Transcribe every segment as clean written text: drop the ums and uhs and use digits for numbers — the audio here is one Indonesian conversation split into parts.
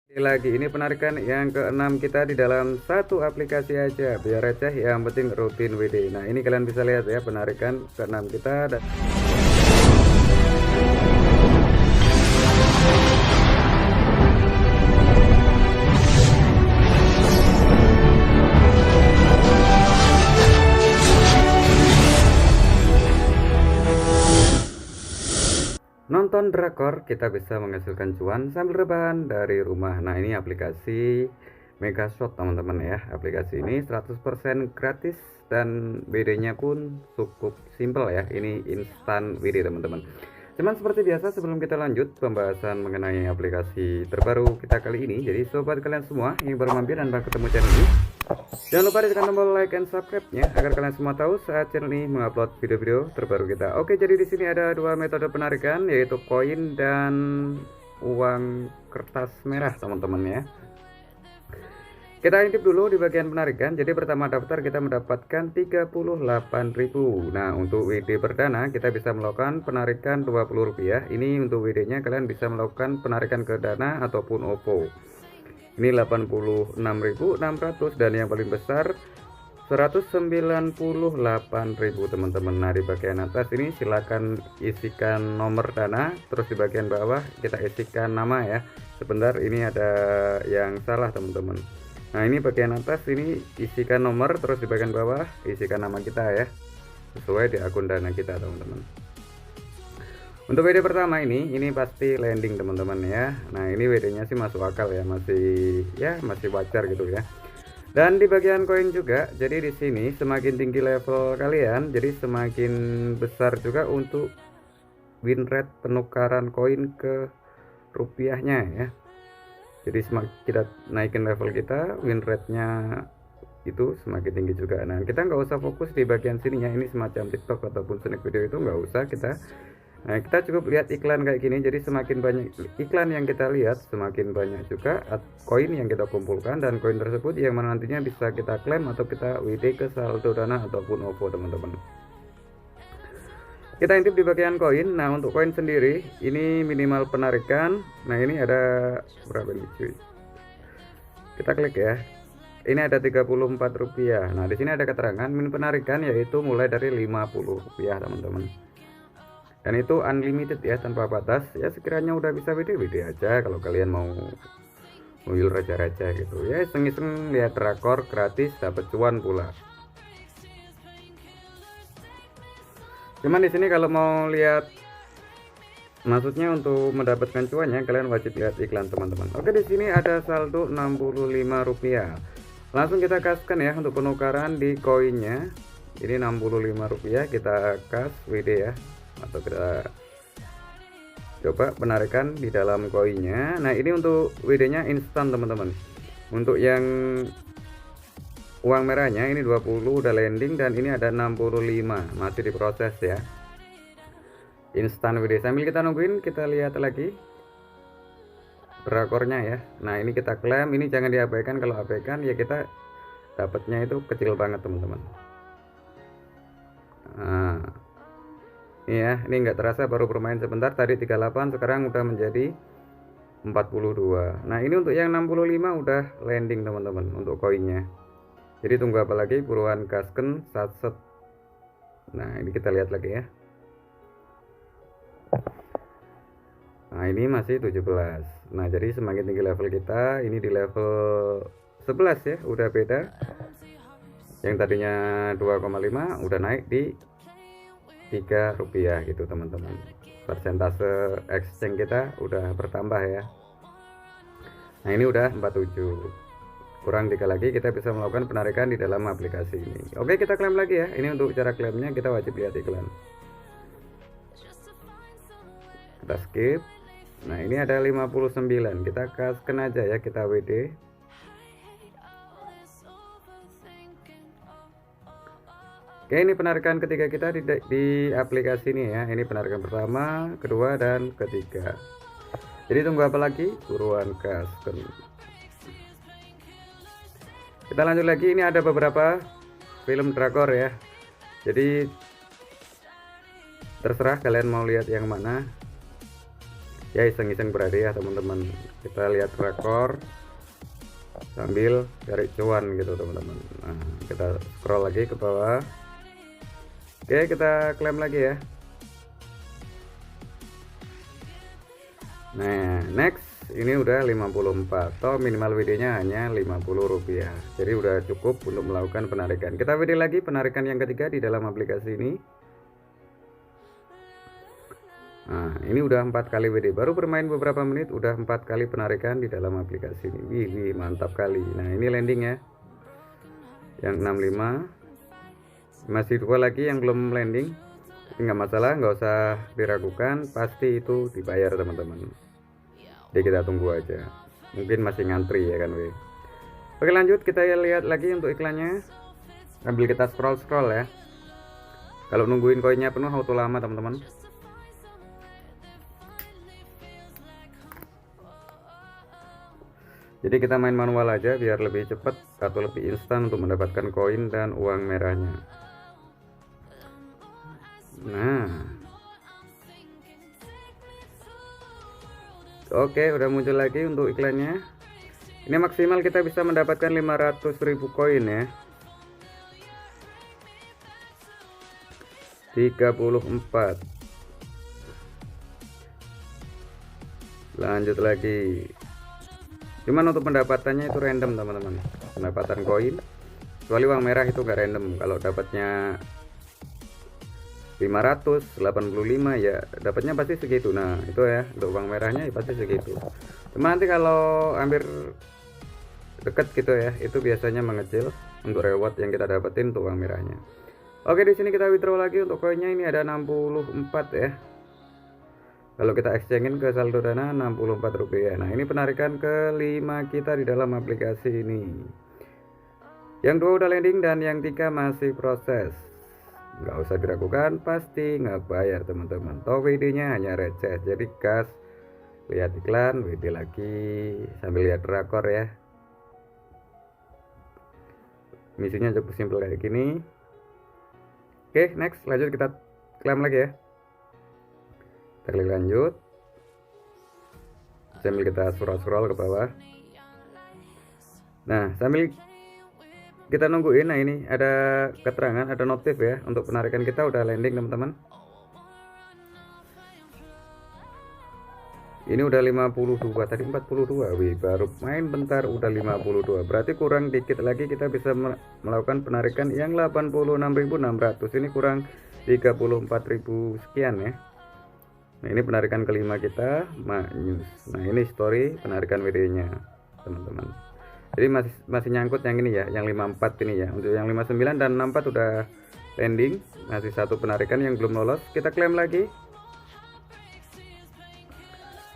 Lagi ini penarikan yang keenam kita di dalam satu aplikasi aja, biar receh yang penting rutin WD. Nah ini kalian bisa lihat ya penarikan keenam kita dan nonton drakor kita bisa menghasilkan cuan sambil rebahan dari rumah. Nah ini aplikasi Megashot teman-teman ya. Aplikasi ini 100% gratis dan WD nya pun cukup simple ya. Ini instan WD teman-teman. Cuman seperti biasa sebelum kita lanjut pembahasan mengenai aplikasi terbaru kita kali ini, jadi sobat kalian semua yang baru mampir dan baru ketemu channel ini, jangan lupa tekan tombol like and subscribe-nya agar kalian semua tahu saat channel ini mengupload video-video terbaru kita. Oke, jadi di sini ada dua metode penarikan, yaitu koin dan uang kertas merah teman-teman ya. Kita intip dulu di bagian penarikan. Jadi pertama daftar kita mendapatkan 38.000. Nah untuk WD perdana kita bisa melakukan penarikan Rp20. Ini untuk WD nya kalian bisa melakukan penarikan ke Dana ataupun OVO. Ini 86.600 dan yang paling besar 198.000 teman-teman. Nah di bagian atas ini silakan isikan nomor Dana, terus di bagian bawah kita isikan nama ya. Sebentar, ini ada yang salah teman-teman. Nah ini bagian atas ini isikan nomor, terus di bagian bawah isikan nama kita ya, sesuai di akun Dana kita teman-teman. Untuk WD pertama ini pasti landing teman-teman ya. Nah ini WD nya sih masuk akal ya, masih wajar gitu ya. Dan di bagian koin juga, jadi di sini semakin tinggi level kalian, jadi semakin besar juga untuk win rate penukaran koin ke rupiahnya ya. Jadi semakin kita naikin level kita, win rate-nya itu semakin tinggi juga. Nah kita nggak usah fokus di bagian sininya, ini semacam TikTok ataupun snack video itu nggak usah kita. Nah kita cukup lihat iklan kayak gini. Jadi semakin banyak iklan yang kita lihat, semakin banyak juga koin yang kita kumpulkan, dan koin tersebut yang mana nantinya bisa kita klaim atau kita WD ke saldo Dana ataupun OVO teman-teman. Kita intip di bagian koin. Nah untuk koin sendiri ini minimal penarikan. Nah ini ada berapa nih cuy, kita klik ya, ini ada Rp34. Nah di sini ada keterangan min penarikan yaitu mulai dari Rp50 teman-teman, dan itu unlimited ya, tanpa batas ya. Sekiranya udah bisa WD aja kalau kalian mau mobil raja-raja gitu ya, iseng-iseng lihat drakor gratis dapat cuan pula. Cuman di sini kalau mau lihat, maksudnya untuk mendapatkan cuannya kalian wajib lihat iklan teman-teman. Oke, di sini ada saldo Rp65. Langsung kita kaskan ya untuk penukaran di koinnya. Ini Rp65 kita kas WD ya, atau kita coba penarikan di dalam koinnya. Nah ini untuk WD nya instan teman-teman. Untuk yang uang merahnya ini 20 udah landing, dan ini ada 65 masih diproses ya, instan WD. Sambil kita nungguin, kita lihat lagi drakornya ya. Nah ini kita klaim, ini jangan diabaikan. Kalau abaikan ya kita dapatnya itu kecil banget teman-teman. Nah ini ya, ini nggak terasa baru bermain sebentar, tadi 38 sekarang udah menjadi 42. Nah ini untuk yang 65 udah landing teman-teman untuk koinnya. Jadi tunggu apa lagi, buruan gasken satset. Nah ini kita lihat lagi ya. Nah ini masih 17. Nah jadi semakin tinggi level kita, ini di level 11 ya, udah beda. Yang tadinya 2,5 udah naik di Rp3 gitu teman-teman. Persentase exchange kita udah bertambah ya. Nah ini udah 47. Kurang 3 lagi kita bisa melakukan penarikan di dalam aplikasi ini. Oke, kita klaim lagi ya. Ini untuk cara klaimnya kita wajib lihat iklan. Kita skip. Nah ini ada 59, kita kaskan aja ya, kita WD. Oke, ini penarikan ketiga kita di aplikasi ini ya. Ini penarikan pertama, kedua, dan ketiga. Jadi tunggu apa lagi, buruan kaskan. Kita lanjut lagi. Ini ada beberapa film drakor ya, jadi terserah kalian mau lihat yang mana. ya iseng-iseng berhadiah teman-teman. Kita lihat rekor sambil cari cuan gitu teman-teman. Nah, kita scroll lagi ke bawah. Oke, kita klaim lagi ya. Nah, next ini udah 54. Toh minimal WD-nya hanya Rp50. Jadi udah cukup untuk melakukan penarikan. Kita WD lagi penarikan yang ketiga di dalam aplikasi ini. Nah, ini udah 4 kali WD. Baru bermain beberapa menit udah 4 kali penarikan di dalam aplikasi ini. Wih, mantap kali. Nah, ini landing ya. Yang 65. Masih 2 lagi yang belum landing. Tapi nggak masalah, nggak usah diragukan, pasti itu dibayar teman-teman. Jadi kita tunggu aja. Mungkin masih ngantri ya kan, weh. Oke, lanjut kita lihat lagi untuk iklannya. Sambil kita scroll ya. Kalau nungguin koinnya penuh auto lama teman-teman. Jadi kita main manual aja biar lebih cepat atau lebih instan untuk mendapatkan koin dan uang merahnya. Nah, oke, udah muncul lagi untuk iklannya. Ini maksimal kita bisa mendapatkan 500.000 koin ya. 34. Lanjut lagi. Cuman untuk pendapatannya itu random teman-teman. Pendapatan koin kecuali uang merah itu enggak random. Kalau dapatnya 585 ya dapatnya pasti segitu. Nah, itu ya untuk uang merahnya ya pasti segitu. Cuma nanti kalau hampir deket gitu ya, itu biasanya mengecil untuk reward yang kita dapetin untuk uang merahnya. Oke, di sini kita withdraw lagi untuk koinnya. Ini ada 64 ya. Kalau kita exchange-in ke saldo dana Rp64. Nah, ini penarikan kelima kita di dalam aplikasi ini. Yang 2 udah landing dan yang 3 masih proses. Nggak usah diragukan, pasti nggak bayar teman-teman. Toh WD-nya hanya receh, jadi gas. Lihat iklan, WD lagi, sambil lihat rakor ya. Misinya cukup simpel kayak gini. Oke, next, lanjut kita klaim lagi ya. Kita klik lanjut. Sambil kita scroll ke bawah. Nah, sambil kita nungguin, nah ini ada keterangan, ada notif ya untuk penarikan kita udah landing teman-teman. Ini udah 52, tadi 42. Wih, baru main bentar udah 52. Berarti kurang dikit lagi kita bisa melakukan penarikan yang 86.600. Ini kurang 34.000 sekian ya. Nah, ini penarikan kelima kita, Maknyus. Nah, ini story penarikan WD-nya teman-teman. Jadi masih nyangkut yang ini ya, yang 54 ini ya. Untuk yang 59 dan 64 udah landing, masih satu penarikan yang belum lolos. Kita klaim lagi.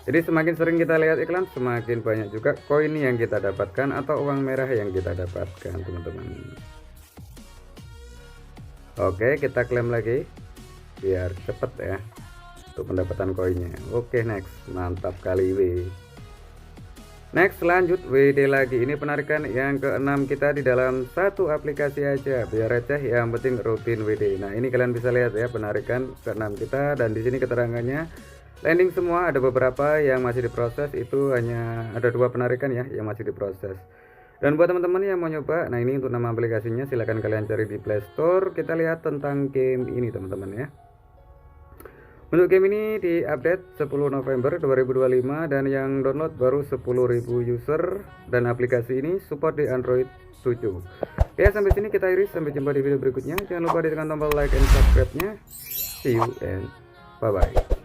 Jadi semakin sering kita lihat iklan, semakin banyak juga koin yang kita dapatkan atau uang merah yang kita dapatkan teman-teman. Oke, kita klaim lagi biar cepet ya untuk pendapatan koinnya. Oke, next, mantap kali weh. Next, lanjut WD lagi. Ini penarikan yang ke-6 kita di dalam satu aplikasi aja, biar receh yang penting rutin WD. Nah, ini kalian bisa lihat ya penarikan ke-6 kita, dan di sini keterangannya landing semua. Ada beberapa yang masih diproses, itu hanya ada 2 penarikan ya yang masih diproses. Dan buat teman-teman yang mau nyoba, nah ini untuk nama aplikasinya silahkan kalian cari di Play Store. Kita lihat tentang game ini teman-teman ya. Untuk game ini diupdate 10 November 2025 dan yang download baru 10.000 user, dan aplikasi ini support di Android 7. Oke, sampai sini kita iris, sampai jumpa di video berikutnya. Jangan lupa ditekan tombol like and subscribe-nya. See you and bye bye.